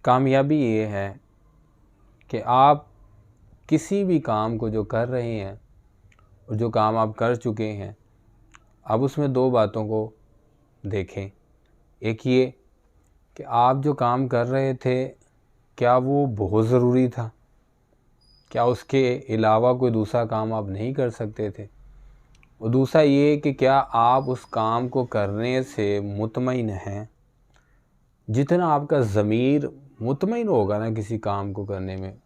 कामयाबी ये है कि आप किसी भी काम को जो कर रहे हैं और जो काम आप कर चुके हैं, अब उसमें दो बातों को देखें। एक ये कि आप जो काम कर रहे थे, क्या वो बहुत ज़रूरी था? क्या उसके अलावा कोई दूसरा काम आप नहीं कर सकते थे? और दूसरा ये कि क्या आप उस काम को करने से मुतमईन हैं? जितना आपका ज़मीर मुतमईन होगा ना किसी काम को करने में,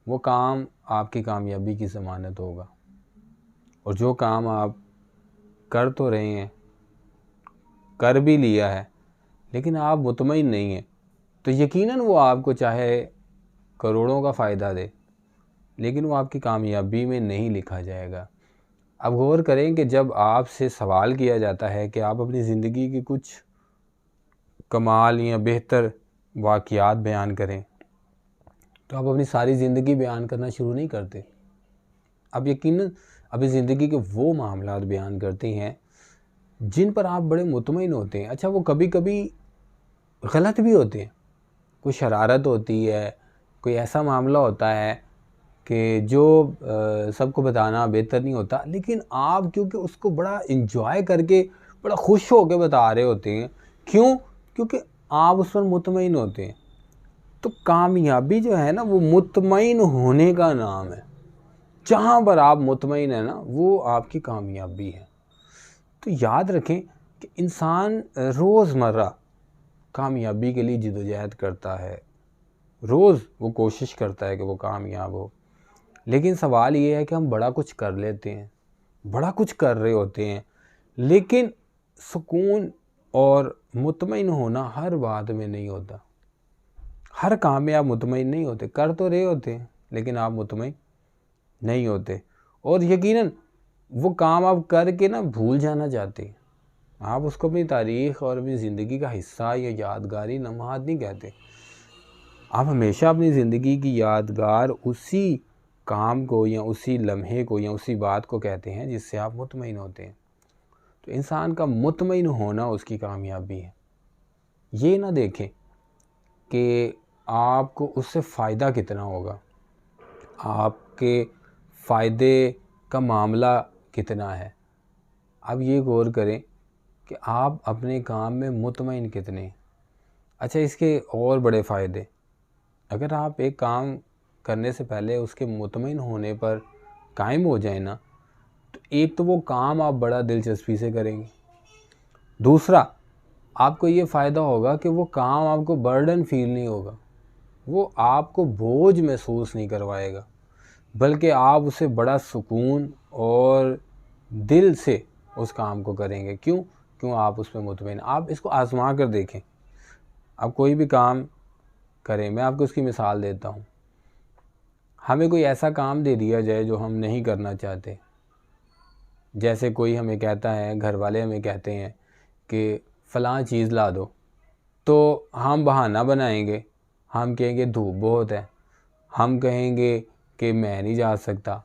वो काम आपकी कामयाबी की ज़मानत होगा। और जो काम आप कर तो रहे हैं, कर भी लिया है, लेकिन आप मुतमईन नहीं हैं, तो यकीनन वो आपको चाहे करोड़ों का फ़ायदा दे, लेकिन वो आपकी कामयाबी में नहीं लिखा जाएगा। अब गौर करें कि जब आपसे सवाल किया जाता है कि आप अपनी ज़िंदगी की कुछ कमाल या बेहतर वाक़यात बयान करें, तो आप अपनी सारी ज़िंदगी बयान करना शुरू नहीं करते। आप यकीनन अपनी ज़िंदगी के वो मामलात बयान करते हैं जिन पर आप बड़े मुतमईन होते हैं। अच्छा, वो कभी कभी गलत भी होते हैं, कोई शरारत होती है, कोई ऐसा मामला होता है कि जो सबको बताना बेहतर नहीं होता, लेकिन आप क्योंकि उसको बड़ा इंजॉय करके बड़ा खुश होकर बता रहे होते हैं। क्यों? क्योंकि आप उस पर मुतमईन होते हैं। तो कामयाबी जो है ना, वो मुतमईन होने का नाम है। जहाँ पर आप मुतमईन है ना, वो आपकी कामयाबी है। तो याद रखें कि इंसान रोज़मर्रा कामयाबी के लिए जिदोजहद करता है, रोज़ वो कोशिश करता है कि वो कामयाब हो। लेकिन सवाल ये है कि हम बड़ा कुछ कर लेते हैं, बड़ा कुछ कर रहे होते हैं, लेकिन सुकून और मुतमईन होना हर बात में नहीं होता। हर काम में आप मुतमईन नहीं होते। कर तो रहे होते हैं, लेकिन आप मुतमईन नहीं होते। और यकीनन वो काम आप करके ना भूल जाना चाहते हैं। आप उसको अपनी तारीख़ और अपनी ज़िंदगी का हिस्सा या यादगारी लम्हात नहीं कहते। आप हमेशा अपनी ज़िंदगी की यादगार उसी काम को या उसी लम्हे को या उसी बात को कहते हैं जिससे आप मुतमईन होते हैं। तो इंसान का मुतमईन होना उसकी कामयाबी है। ये ना देखें कि आपको उससे फ़ायदा कितना होगा, आपके फ़ायदे का मामला कितना है। अब ये गौर करें कि आप अपने काम में मुतमईन कितने हैं। अच्छा, इसके और बड़े फ़ायदे, अगर आप एक काम करने से पहले उसके मुतमईन होने पर कायम हो जाए ना, तो एक तो वो काम आप बड़ा दिलचस्पी से करेंगे। दूसरा, आपको ये फ़ायदा होगा कि वो काम आपको बर्डन फ़ील नहीं होगा, वो आपको बोझ महसूस नहीं करवाएगा, बल्कि आप उसे बड़ा सुकून और दिल से उस काम को करेंगे। क्यों? आप उस पर मुतमईन। आप इसको आज़मा कर देखें। आप कोई भी काम करें, मैं आपको उसकी मिसाल देता हूँ। हमें कोई ऐसा काम दे दिया जाए जो हम नहीं करना चाहते। जैसे कोई हमें कहता है, घर वाले हमें कहते हैं कि फ़लाँ चीज़ ला दो, तो हम बहाना बनाएंगे, हम कहेंगे धूप बहुत है, हम कहेंगे कि मैं नहीं जा सकता।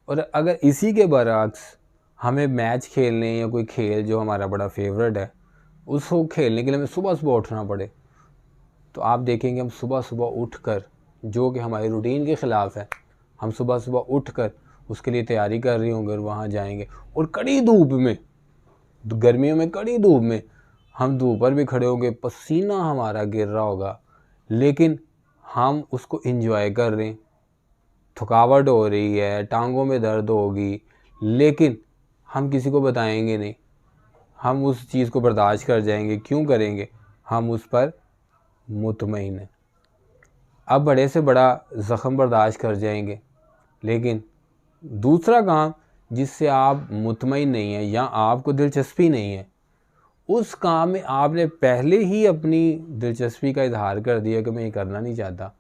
और अगर इसी के बरअक्स हमें मैच खेलने या कोई खेल जो हमारा बड़ा फेवरेट है, उसको खेलने के लिए हमें सुबह सुबह उठना पड़े, तो आप देखेंगे हम सुबह सुबह उठकर, जो कि हमारे रूटीन के ख़िलाफ़ है, हम सुबह सुबह उठकर उसके लिए तैयारी कर रहे होंगे और वहाँ जाएंगे। और कड़ी धूप में, गर्मियों में कड़ी धूप में हम धूप पर भी खड़े होंगे, पसीना हमारा गिर रहा होगा, लेकिन हम उसको एंजॉय कर रहे हैं। थकावट हो रही है, टांगों में दर्द होगी, लेकिन हम किसी को बताएंगे नहीं, हम उस चीज़ को बर्दाश्त कर जाएंगे। क्यों करेंगे? हम उस पर मुतमईन हैं। अब बड़े से बड़ा ज़ख़म बर्दाश्त कर जाएंगे, लेकिन दूसरा काम जिससे आप मुतमईन नहीं हैं या आपको दिलचस्पी नहीं है, उस काम में आपने पहले ही अपनी दिलचस्पी का इजहार कर दिया कि मैं ये करना नहीं चाहता,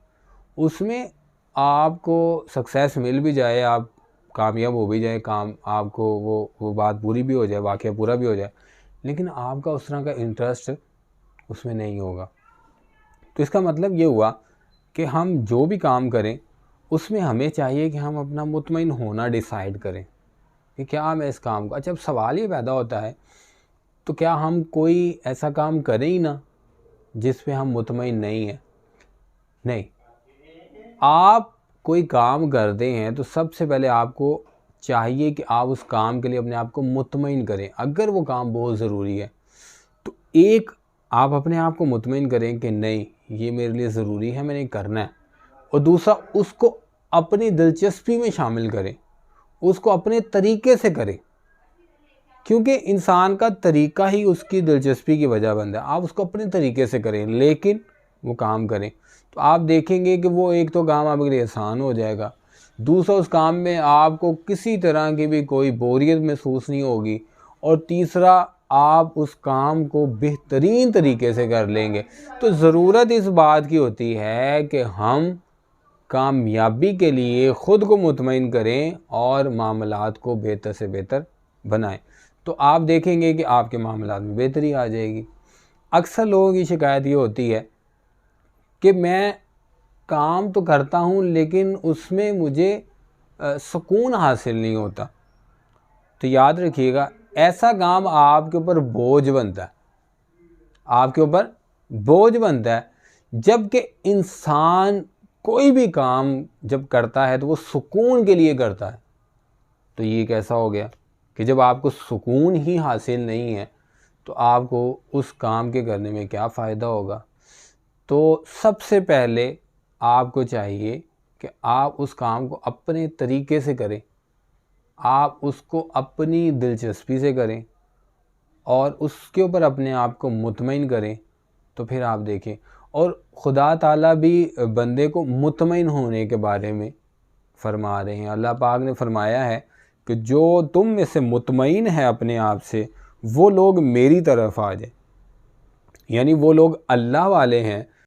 उसमें आपको सक्सेस मिल भी जाए, आप कामयाब हो भी जाए, काम आपको वो बात पूरी भी हो जाए, वाक़या पूरा भी हो जाए, लेकिन आपका उस तरह का इंटरेस्ट उसमें नहीं होगा। तो इसका मतलब ये हुआ कि हम जो भी काम करें उसमें हमें चाहिए कि हम अपना मुतमईन होना डिसाइड करें कि क्या मैं इस काम को, अच्छा अब सवाल ये पैदा होता है, तो क्या हम कोई ऐसा काम करें ही ना जिस पे हम मुतमईन नहीं हैं। नहीं, आप कोई काम करते हैं तो सबसे पहले आपको चाहिए कि आप उस काम के लिए अपने आप को मुतमईन करें। अगर वो काम बहुत ज़रूरी है तो एक आप अपने आप को मुतमईन करें कि नहीं, ये मेरे लिए ज़रूरी है, मैंने करना है। और दूसरा, उसको अपनी दिलचस्पी में शामिल करें, उसको अपने तरीके से करें, क्योंकि इंसान का तरीका ही उसकी दिलचस्पी की वजह बनता है। आप उसको अपने तरीके से करें लेकिन वो काम करें, तो आप देखेंगे कि वो एक तो काम आपके लिए आसान हो जाएगा, दूसरा उस काम में आपको किसी तरह की भी कोई बोरियत महसूस नहीं होगी, और तीसरा आप उस काम को बेहतरीन तरीके से कर लेंगे। तो ज़रूरत इस बात की होती है कि हम कामयाबी के लिए ख़ुद को मुतमईन करें और मामलात को बेहतर से बेहतर बनाएं, तो आप देखेंगे कि आपके मामलात में बेहतरी आ जाएगी। अक्सर लोगों की शिकायत ये होती है कि मैं काम तो करता हूँ लेकिन उसमें मुझे सुकून हासिल नहीं होता। तो याद रखिएगा, ऐसा काम आपके ऊपर बोझ बनता है, आपके ऊपर बोझ बनता है। जबकि इंसान कोई भी काम जब करता है तो वो सुकून के लिए करता है। तो ये कैसा हो गया कि जब आपको सुकून ही हासिल नहीं है तो आपको उस काम के करने में क्या फ़ायदा होगा। तो सबसे पहले आपको चाहिए कि आप उस काम को अपने तरीके से करें, आप उसको अपनी दिलचस्पी से करें और उसके ऊपर अपने आप को मुतमईन करें। तो फिर आप देखें, और खुदा ताला भी बंदे को मुतमईन होने के बारे में फरमा रहे हैं। अल्लाह पाक ने फरमाया है कि जो तुम में से मुतमईन है अपने आप से, वो लोग मेरी तरफ आ जाए, यानी वो लोग अल्लाह वाले हैं